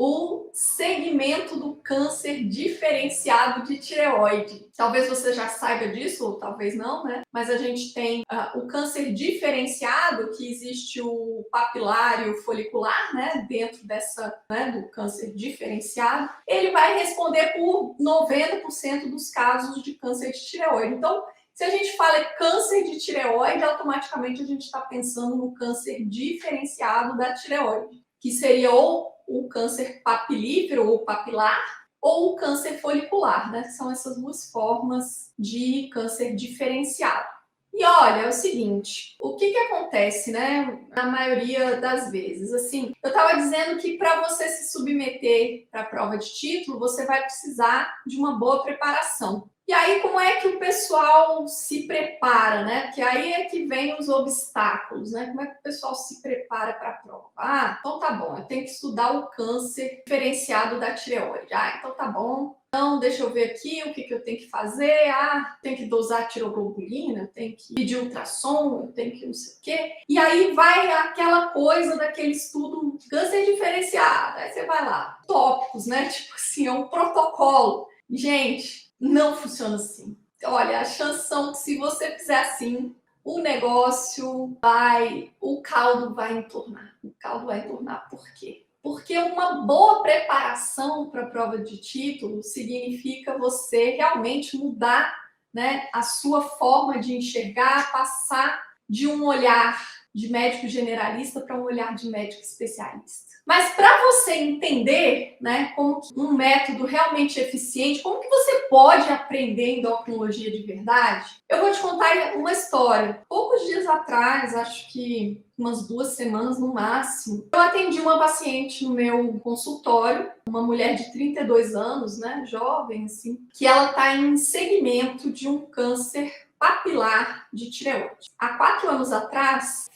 o segmento do câncer diferenciado de tireoide. Talvez você já saiba disso, ou talvez não, né? Mas a gente tem o câncer diferenciado, que existe o papilário folicular, né? Dentro dessa, né, do câncer diferenciado. Ele vai responder por 90% dos casos de câncer de tireoide. Então, se a gente fala câncer de tireoide, automaticamente a gente está pensando no câncer diferenciado da tireoide, que seria ou o câncer papilífero ou papilar, ou o câncer folicular, né? São essas duas formas de câncer diferenciado. E olha, é o seguinte, o que acontece, né? Na maioria das vezes, assim, eu estava dizendo que para você se submeter para a prova de título, você vai precisar de uma boa preparação. E aí, como é que o pessoal se prepara, né? Porque aí é que vem os obstáculos, né? Como é que o pessoal se prepara para a prova? Ah, então tá bom, eu tenho que estudar o câncer diferenciado da tireoide. Ah, então tá bom. Então, deixa eu ver aqui o que eu tenho que fazer. Ah, tem que dosar tiroglobulina, eu tenho que pedir ultrassom, eu tenho que não sei o quê. E aí vai aquela coisa daquele estudo câncer diferenciado. Aí você vai lá, tópicos, né? Tipo assim, é um protocolo. Gente, não funciona assim. Olha, as chances são que se você fizer assim, o negócio vai, o caldo vai entornar. O caldo vai entornar por quê? Porque uma boa preparação para a prova de título significa você realmente mudar, né, a sua forma de enxergar, passar de um olhar de médico generalista para um olhar de médico especialista. Mas para você entender, né, como um método realmente eficiente, como que você pode aprender endocrinologia de verdade, eu vou te contar uma história. Poucos dias atrás, acho que umas 2 semanas no máximo, eu atendi uma paciente no meu consultório, uma mulher de 32 anos, né, jovem, assim, que ela está em segmento de um câncer papilar de tireoide. Há 4 anos atrás,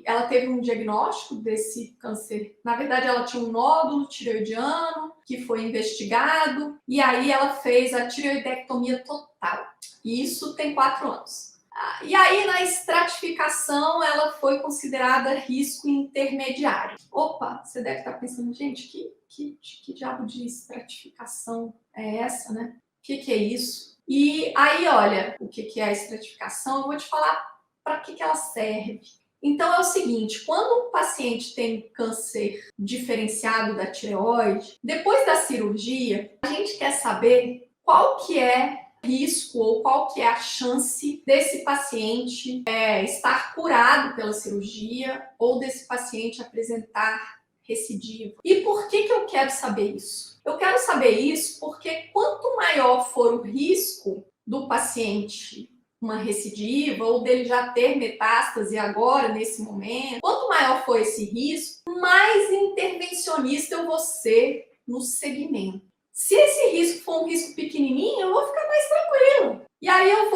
ela teve um diagnóstico desse câncer. Na verdade, ela tinha um nódulo tireoidiano que foi investigado e aí ela fez a tireoidectomia total. E isso tem 4 anos. E aí, na estratificação, ela foi considerada risco intermediário. Opa, você deve estar pensando, gente, que diabo de estratificação é essa, né? O que é isso? E aí, olha, o que é a estratificação, eu vou te falar para que ela serve. Então, é o seguinte, quando um paciente tem câncer diferenciado da tireoide, depois da cirurgia, a gente quer saber qual que é o risco ou qual que é a chance desse paciente estar curado pela cirurgia ou desse paciente apresentar recidiva. E por que eu quero saber isso? Eu quero saber isso porque quanto maior for o risco do paciente uma recidiva ou dele já ter metástase agora, nesse momento, quanto maior for esse risco, mais intervencionista eu vou ser no segmento. Se esse risco for um risco pequenininho, eu vou ficar mais tranquilo. E aí eu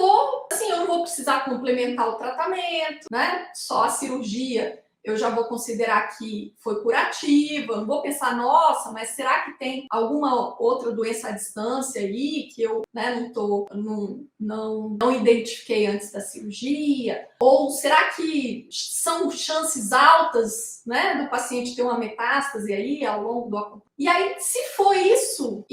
não vou precisar complementar o tratamento, né? Só a cirurgia eu já vou considerar que foi curativa, não vou pensar, nossa, mas será que tem alguma outra doença à distância aí que eu, né, não identifiquei antes da cirurgia? Ou será que são chances altas, né, do paciente ter uma metástase aí ao longo do... E aí, se for isso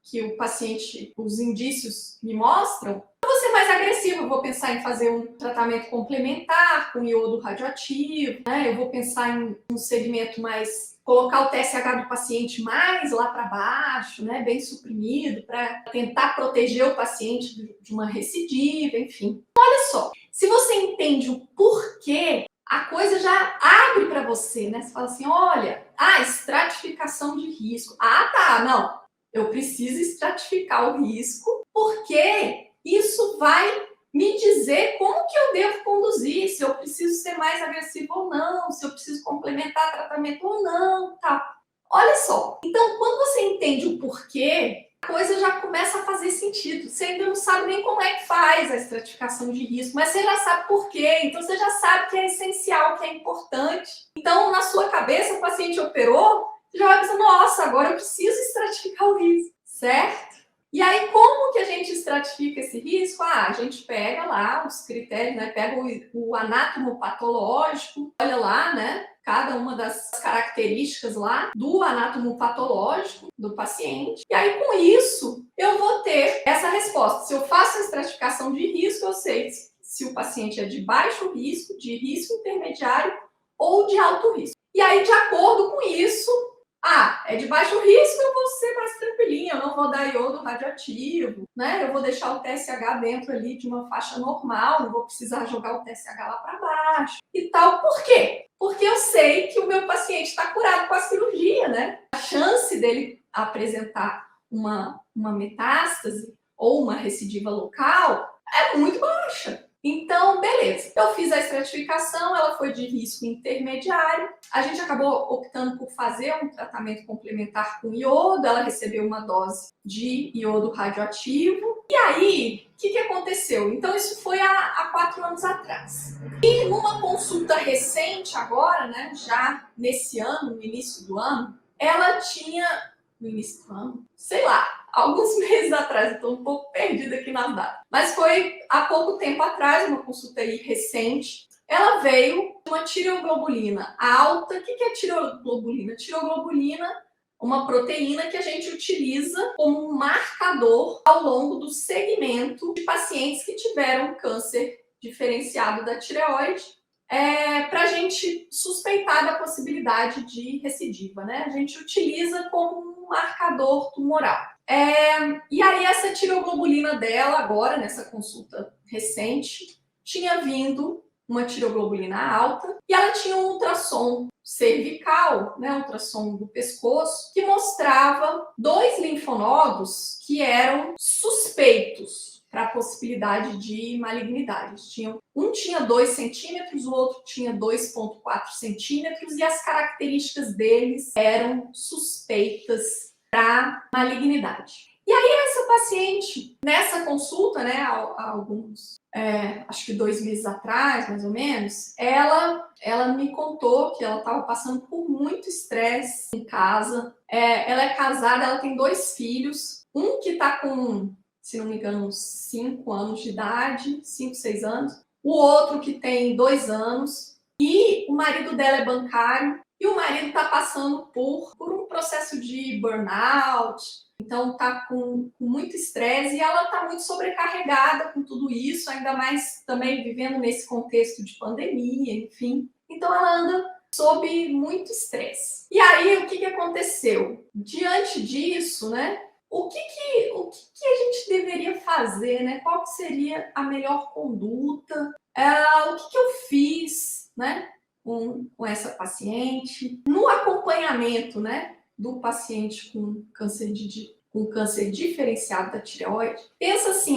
que o paciente, os indícios me mostram, eu vou ser mais agressiva, eu vou pensar em fazer um tratamento complementar com iodo radioativo, né? Eu vou pensar em um segmento mais, colocar o TSH do paciente mais lá para baixo, né? Bem suprimido, para tentar proteger o paciente de uma recidiva, enfim. Olha só, se você entende o porquê, a coisa já abre para você, né? Você fala assim, olha, estratificação de risco. Ah, tá, não. Eu preciso estratificar o risco, porque isso vai me dizer como que eu devo conduzir, se eu preciso ser mais agressivo ou não, se eu preciso complementar tratamento ou não, tá? Olha só, então quando você entende o porquê, a coisa já começa a fazer sentido. Você ainda não sabe nem como é que faz a estratificação de risco, mas você já sabe por quê, então você já sabe que é essencial, que é importante. Então, na sua cabeça, o paciente operou, você já vai pensar, nossa, agora eu preciso estratificar o risco, certo? E aí, como que a gente estratifica esse risco? A gente pega lá os critérios, né? Pega o anátomo patológico, olha lá, né? cada uma das características lá do anatomopatológico do paciente. E aí, com isso, eu vou ter essa resposta. Se eu faço a estratificação de risco, eu sei se o paciente é de baixo risco, de risco intermediário ou de alto risco. E aí, de acordo com isso, é de baixo risco, eu vou ser mais tranquilinha, eu não vou dar iodo radioativo, né? Eu vou deixar o TSH dentro ali de uma faixa normal, não vou precisar jogar o TSH lá para baixo e tal. Por quê? Porque eu sei que o meu paciente está curado com a cirurgia, né? A chance dele apresentar uma metástase ou uma recidiva local é muito baixa. Então, beleza. Eu fiz a estratificação, ela foi de risco intermediário. A gente acabou optando por fazer um tratamento complementar com iodo. Ela recebeu uma dose de iodo radioativo. E aí, o que aconteceu? Então, isso foi há 4 anos atrás. E numa consulta recente agora, né, já nesse ano, no início do ano, ela tinha... No início do ano? Sei lá. Alguns meses atrás, estou um pouco perdida aqui nas datas. Mas foi há pouco tempo atrás, uma consulta aí recente. Ela veio com uma tireoglobulina alta. O que é tireoglobulina? Tireoglobulina, uma proteína que a gente utiliza como um marcador ao longo do segmento de pacientes que tiveram câncer diferenciado da tireoide, para a gente suspeitar da possibilidade de recidiva, né? A gente utiliza como um marcador tumoral. E aí essa tireoglobulina dela agora, nessa consulta recente, tinha vindo uma tireoglobulina alta e ela tinha um ultrassom cervical, né, ultrassom do pescoço, que mostrava 2 linfonodos que eram suspeitos para a possibilidade de malignidade. Um tinha 2 centímetros, o outro tinha 2,4 centímetros e as características deles eram suspeitas para malignidade. E aí essa paciente, nessa consulta, né, há alguns, acho que 2 meses atrás, mais ou menos, ela me contou que ela estava passando por muito estresse em casa. Ela é casada, ela tem 2 filhos, um que está com, se não me engano, uns 5 anos de idade, 5, 6 anos, o outro que tem 2 anos, e o marido dela é bancário, e o marido está passando por um processo de burnout, então está com muito estresse e ela está muito sobrecarregada com tudo isso, ainda mais também vivendo nesse contexto de pandemia, enfim. Então ela anda sob muito estresse. E aí, o que aconteceu? Diante disso, né? O que a gente deveria fazer, né? Qual seria a melhor conduta? O que eu fiz, né? Com essa paciente, no acompanhamento, né, do paciente com câncer diferenciado da tireoide. Pensa assim,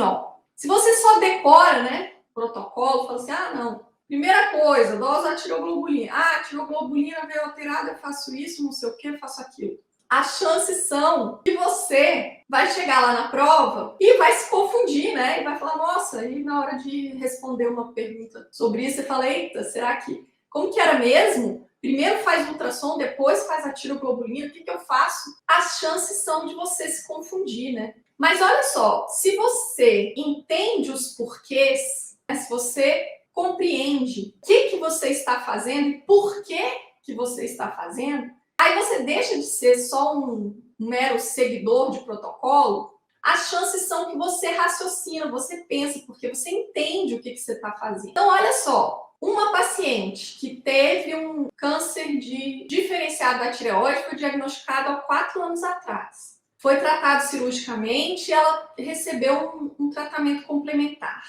se você só decora, né, protocolo, fala assim, não, primeira coisa, dose da tireoglobulina. A tireoglobulina veio alterada, eu faço isso, não sei o que, eu faço aquilo. As chances são que você vai chegar lá na prova e vai se confundir, né? E vai falar, nossa, e na hora de responder uma pergunta sobre isso, você fala, eita, será que... Como que era mesmo? Primeiro faz ultrassom, depois faz a tireoglobulina, o que eu faço? As chances são de você se confundir, né? Mas olha só, se você entende os porquês, né? Se você compreende o que você está fazendo e por que você está fazendo, aí você deixa de ser só um mero seguidor de protocolo. As chances são que você raciocina, você pensa, porque você entende o que você está fazendo. Então, olha só, uma paciente que teve um câncer diferenciado da tireoide foi diagnosticado há 4 anos atrás. Foi tratado cirurgicamente e ela recebeu um tratamento complementar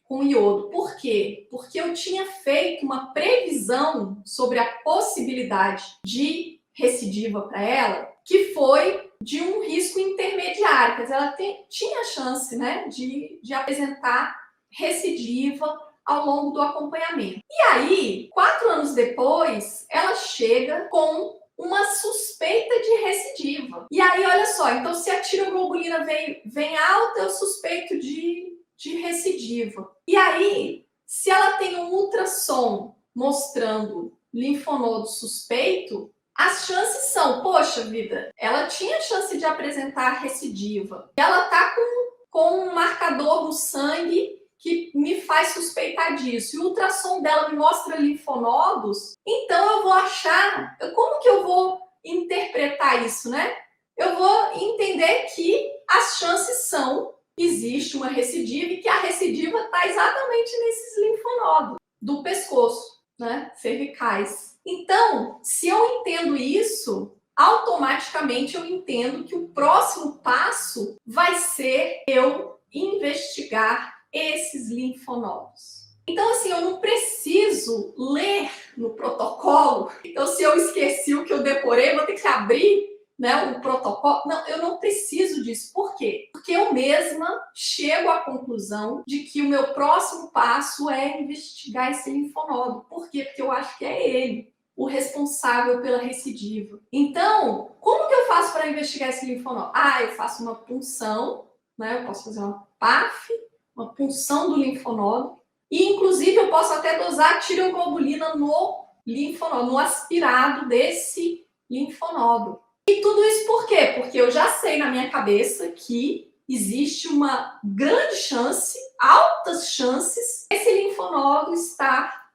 com iodo. Por quê? Porque eu tinha feito uma previsão sobre a possibilidade de recidiva para ela, que foi de um risco intermediário, quer dizer, ela tinha chance, né, de apresentar recidiva ao longo do acompanhamento. E aí, 4 anos depois, ela chega com uma suspeita de recidiva. E aí, olha só, então se a tireoglobulina vem alta, eu suspeito de recidiva. E aí, se ela tem um ultrassom mostrando linfonodo suspeito, as chances são, poxa vida, ela tinha chance de apresentar recidiva. Ela tá com um marcador no sangue que me faz suspeitar disso? E o ultrassom dela me mostra linfonodos, então eu vou achar, como que eu vou interpretar isso, né? Eu vou entender que as chances são, existe uma recidiva e que a recidiva está exatamente nesses linfonodos do pescoço, né? Cervicais. Então, se eu entendo isso, automaticamente eu entendo que o próximo passo vai ser eu investigar esses linfonodos. Então, assim, eu não preciso ler no protocolo. Então, se eu esqueci o que eu decorei, vou ter que abrir, né, o protocolo. Não, eu não preciso disso. Por quê? Porque eu mesma chego à conclusão de que o meu próximo passo é investigar esse linfonodo. Por quê? Porque eu acho que é ele o responsável pela recidiva. Então, como que eu faço para investigar esse linfonodo? Eu faço uma punção, né? Eu posso fazer uma PAF, uma punção do linfonodo, e inclusive eu posso até dosar tireoglobulina no linfonodo, no aspirado desse linfonodo. E tudo isso por quê? Porque eu já sei na minha cabeça que existe uma grande chance, altas chances, esse linfonodo estar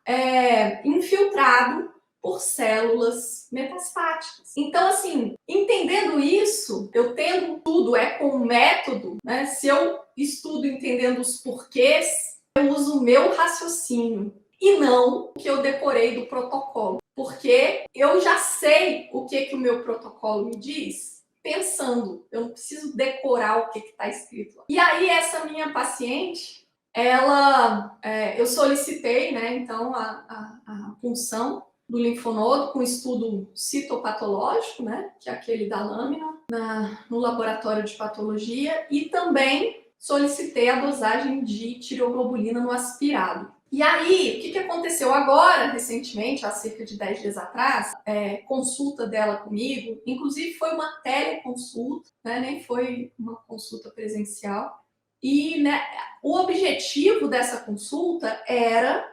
infiltrado por células metastáticas. Então, assim, entendendo isso, eu tendo tudo com um método, né? Se eu estudo entendendo os porquês, eu uso o meu raciocínio e não o que eu decorei do protocolo. Porque eu já sei o que o meu protocolo me diz pensando. Eu não preciso decorar o que está escrito lá. E aí, essa minha paciente, eu solicitei, né, então, a punção do linfonodo com estudo citopatológico, né, que é aquele da lâmina, no laboratório de patologia, e também solicitei a dosagem de tireoglobulina no aspirado. E aí, o que aconteceu agora, recentemente, há cerca de 10 dias atrás, consulta dela comigo, inclusive foi uma teleconsulta, né, nem foi uma consulta presencial, e, né, o objetivo dessa consulta era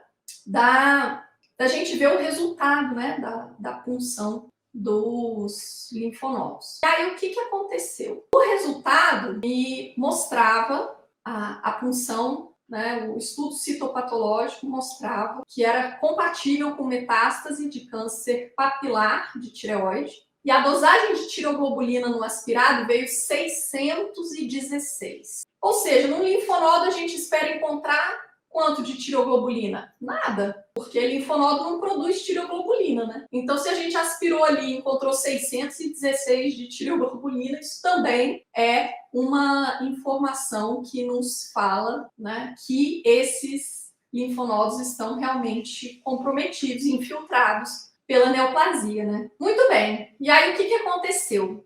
da gente ver o resultado, né, da punção dos linfonodos. E aí, o que aconteceu? O resultado me mostrava a punção, né, o estudo citopatológico mostrava que era compatível com metástase de câncer papilar de tireoide. E a dosagem de tireoglobulina no aspirado veio 616. Ou seja, no linfonodo a gente espera encontrar quanto de tireoglobulina? Nada, porque linfonodo não produz tireoglobulina, né? Então, se a gente aspirou ali e encontrou 616 de tireoglobulina, isso também é uma informação que nos fala, né, que esses linfonodos estão realmente comprometidos, infiltrados pela neoplasia, né? Muito bem. E aí, o que aconteceu?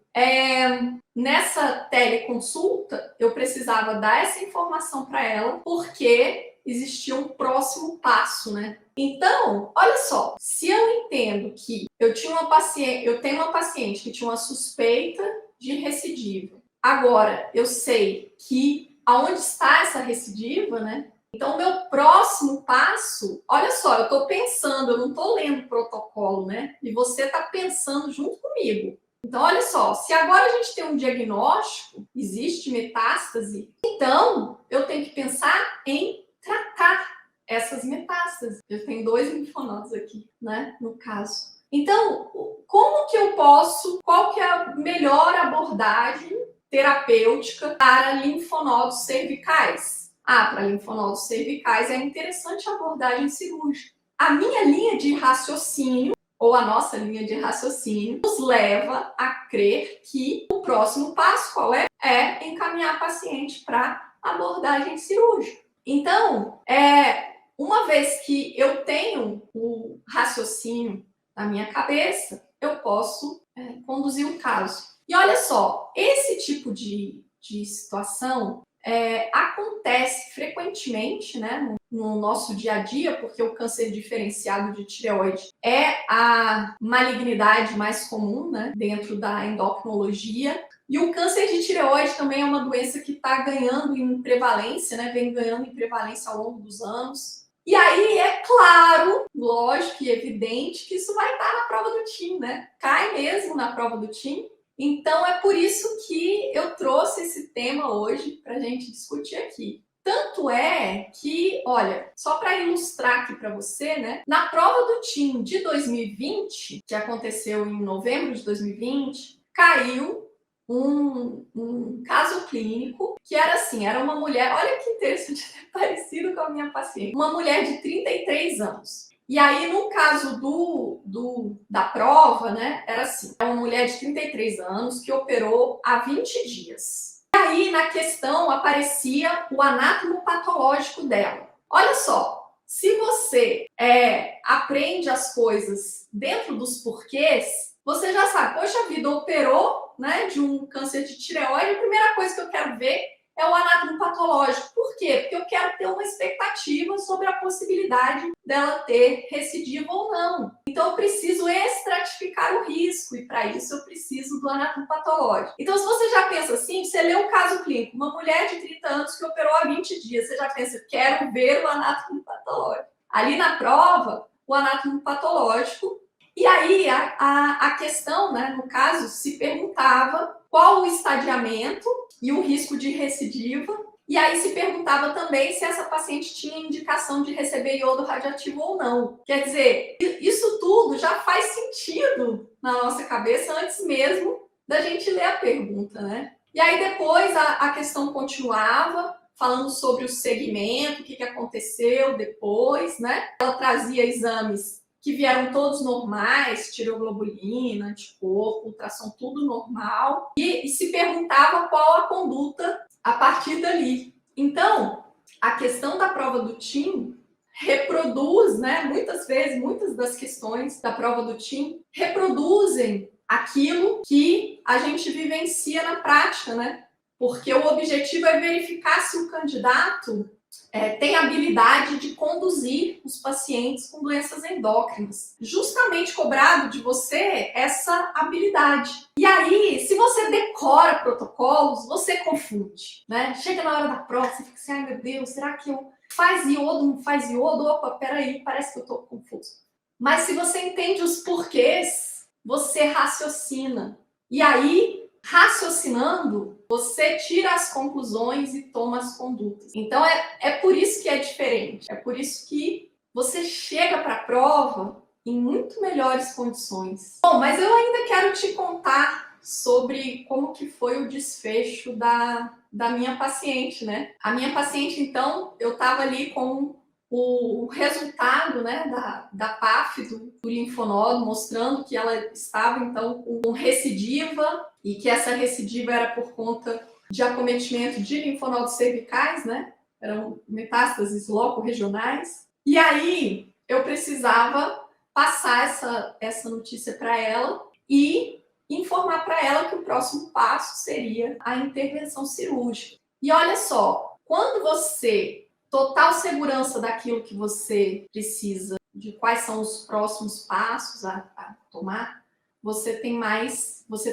Nessa teleconsulta, eu precisava dar essa informação para ela, porque existia um próximo passo, né? Então, olha só, se eu entendo que eu tenho uma paciente que tinha uma suspeita de recidiva. Agora, eu sei que aonde está essa recidiva, né? Então, o meu próximo passo, olha só, eu estou pensando, eu não estou lendo o protocolo, né? E você está pensando junto comigo. Então, olha só, se agora a gente tem um diagnóstico, existe metástase, então eu tenho que pensar em tratar essas metástases. Eu tenho 2 linfonodos aqui, né, no caso. Então, como que eu posso, qual que é a melhor abordagem terapêutica para linfonodos cervicais? Para linfonodos cervicais é interessante a abordagem cirúrgica. A minha linha de raciocínio, ou a nossa linha de raciocínio, nos leva a crer que o próximo passo, qual é? É encaminhar a paciente para abordagem cirúrgica. Então, uma vez que eu tenho o raciocínio na minha cabeça, eu posso conduzir o caso. E olha só, esse tipo de situação acontece frequentemente, né, no nosso dia a dia, porque o câncer diferenciado de tireoide é a malignidade mais comum, né, dentro da endocrinologia. E o câncer de tireoide também é uma doença que está ganhando em prevalência, né? Vem ganhando em prevalência ao longo dos anos. E aí, é claro, lógico e evidente que isso vai estar na prova do TIM, né? Cai mesmo na prova do TIM. Então, é por isso que eu trouxe esse tema hoje para a gente discutir aqui. Tanto é que, olha, só para ilustrar aqui para você, né? Na prova do TIM de 2020, que aconteceu em novembro de 2020, caiu um caso clínico que era assim, era uma mulher, olha que interessante, parecido com a minha paciente, uma mulher de 33 anos. E aí, no caso da prova, né, era assim, uma mulher de 33 anos que operou há 20 dias. E aí, na questão, aparecia o anátomo patológico dela. Olha só, se você aprende as coisas dentro dos porquês, você já sabe, poxa vida, operou, né, de um câncer de tireoide, a primeira coisa que eu quero ver é o anátomo patológico. Por quê? Porque eu quero ter uma expectativa sobre a possibilidade dela ter recidiva ou não. Então, eu preciso estratificar o risco e, para isso, eu preciso do anátomo patológico. Então, se você já pensa assim, você lê um caso clínico, uma mulher de 30 anos que operou há 20 dias, você já pensa, quero ver o anátomo patológico. Ali na prova, o anátomo patológico. E aí, a questão, né, no caso, se perguntava qual o estadiamento e o risco de recidiva. E aí se perguntava também se essa paciente tinha indicação de receber iodo radioativo ou não. Quer dizer, isso tudo já faz sentido na nossa cabeça antes mesmo da gente ler a pergunta, né? E aí depois a questão continuava, falando sobre o segmento, o que aconteceu depois, né? Ela trazia exames que vieram todos normais, tireoglobulina, anticorpo, ultrassom, tudo normal, e se perguntava qual a conduta a partir dali. Então, a questão da prova do TIM reproduz, né, muitas vezes, muitas das questões da prova do TIM reproduzem aquilo que a gente vivencia na prática, né? Porque o objetivo é verificar se o candidato tem habilidade de conduzir os pacientes com doenças endócrinas. Justamente cobrado de você essa habilidade. E aí, se você decora protocolos, você confunde, né? Chega na hora da prova, você fica assim, ai meu Deus, será que eu faz iodo, não faz iodo? Opa, peraí, parece que eu tô confuso. Mas se você entende os porquês, você raciocina. E aí, raciocinando, você tira as conclusões e toma as condutas. Então, é por isso que é diferente. É por isso que você chega para a prova em muito melhores condições. Bom, mas eu ainda quero te contar sobre como que foi o desfecho da minha paciente, né? A minha paciente, então, eu estava ali com o resultado, né, da PAF do linfonodo, mostrando que ela estava, então, com recidiva e que essa recidiva era por conta de acometimento de linfonodos cervicais, né? Eram metástases loco-regionais. E aí, eu precisava passar essa notícia para ela e informar para ela que o próximo passo seria a intervenção cirúrgica. E olha só, quando você total segurança daquilo que você precisa, de quais são os próximos passos a tomar, você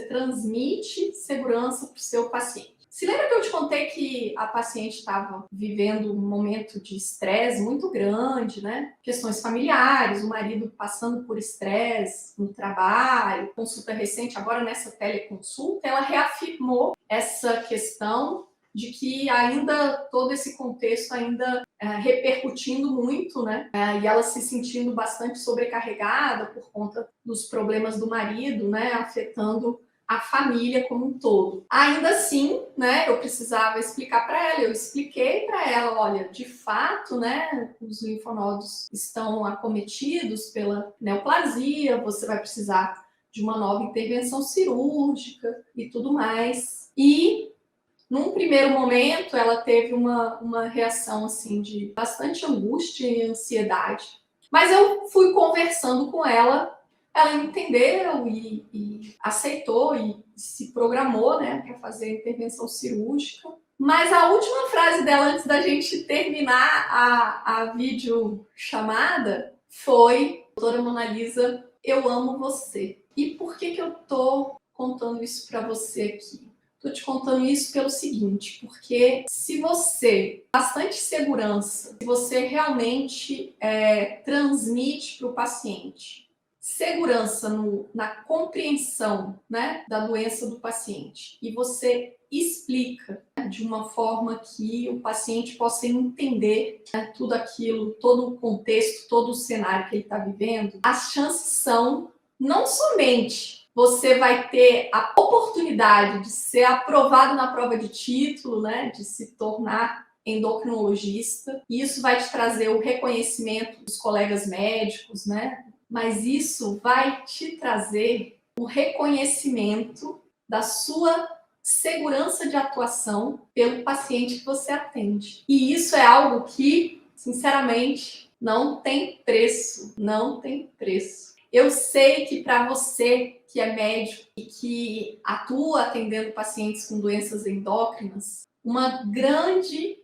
transmite segurança para o seu paciente. Se lembra que eu te contei que a paciente estava vivendo um momento de estresse muito grande, né? Questões familiares, o marido passando por estresse no trabalho, consulta recente, agora nessa teleconsulta, ela reafirmou essa questão de que ainda todo esse contexto ainda repercutindo muito, né? E ela se sentindo bastante sobrecarregada por conta dos problemas do marido, né? Afetando a família como um todo. Ainda assim, né? Eu precisava explicar para ela, eu expliquei para ela, olha, de fato, né? Os linfonodos estão acometidos pela neoplasia, você vai precisar de uma nova intervenção cirúrgica e tudo mais. E num primeiro momento, ela teve uma reação assim de bastante angústia e ansiedade. Mas eu fui conversando com ela, ela entendeu e aceitou e se programou, né, para fazer a intervenção cirúrgica. Mas a última frase dela antes da gente terminar a videochamada foi: doutora Mona Lisa, eu amo você. E por que eu tô contando isso para você aqui? Estou te contando isso pelo seguinte, porque se você, bastante segurança, se você realmente transmite para o paciente segurança na compreensão, né, da doença do paciente e você explica, né, de uma forma que o paciente possa entender, né, tudo aquilo, todo o contexto, todo o cenário que ele está vivendo, as chances são não somente você vai ter a oportunidade de ser aprovado na prova de título, né, de se tornar endocrinologista, e isso vai te trazer o reconhecimento dos colegas médicos, né? Mas isso vai te trazer o reconhecimento da sua segurança de atuação pelo paciente que você atende. E isso é algo que, sinceramente, não tem preço, não tem preço. Eu sei que para você que é médico e que atua atendendo pacientes com doenças endócrinas, uma grande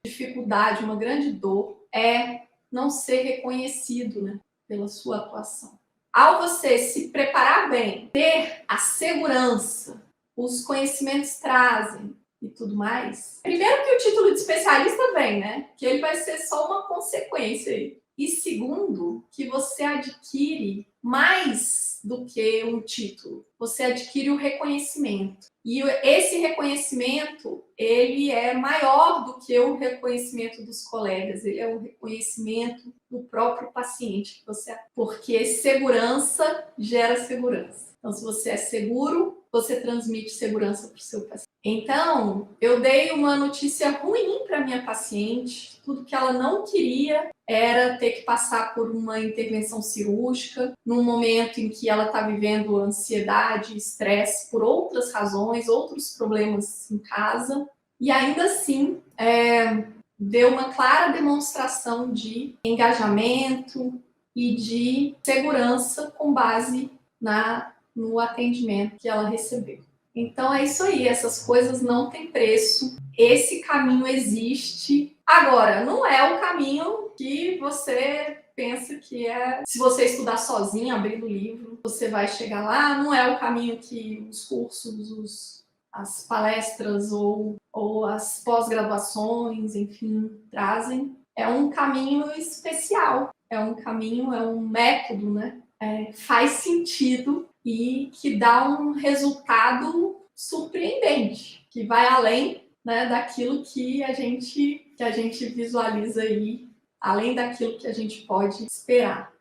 dificuldade, uma grande dor é não ser reconhecido, né, pela sua atuação. Ao você se preparar bem, ter a segurança, os conhecimentos trazem e tudo mais, primeiro que o título de especialista vem, né? Que ele vai ser só uma consequência aí. E segundo, que você adquire mais do que um título. Você adquire o reconhecimento. E esse reconhecimento, ele é maior do que o reconhecimento dos colegas. Ele é o reconhecimento do próprio paciente que você é. Porque segurança gera segurança. Então, se você é seguro, você transmite segurança para o seu paciente. Então, eu dei uma notícia ruim para minha paciente. Tudo que ela não queria era ter que passar por uma intervenção cirúrgica, num momento em que ela está vivendo ansiedade, estresse por outras razões, outros problemas em casa. E ainda assim, deu uma clara demonstração de engajamento e de segurança com base no atendimento que ela recebeu. Então é isso aí, essas coisas não têm preço, esse caminho existe. Agora, não é o caminho que você pensa que é. Se você estudar sozinho, abrindo o livro, você vai chegar lá. Não é o caminho que os cursos, as palestras ou as pós-graduações, enfim, trazem. É um caminho especial, é um caminho, é um método, né? Faz sentido e que dá um resultado surpreendente, que vai além, né, daquilo que a gente visualiza aí, além daquilo que a gente pode esperar.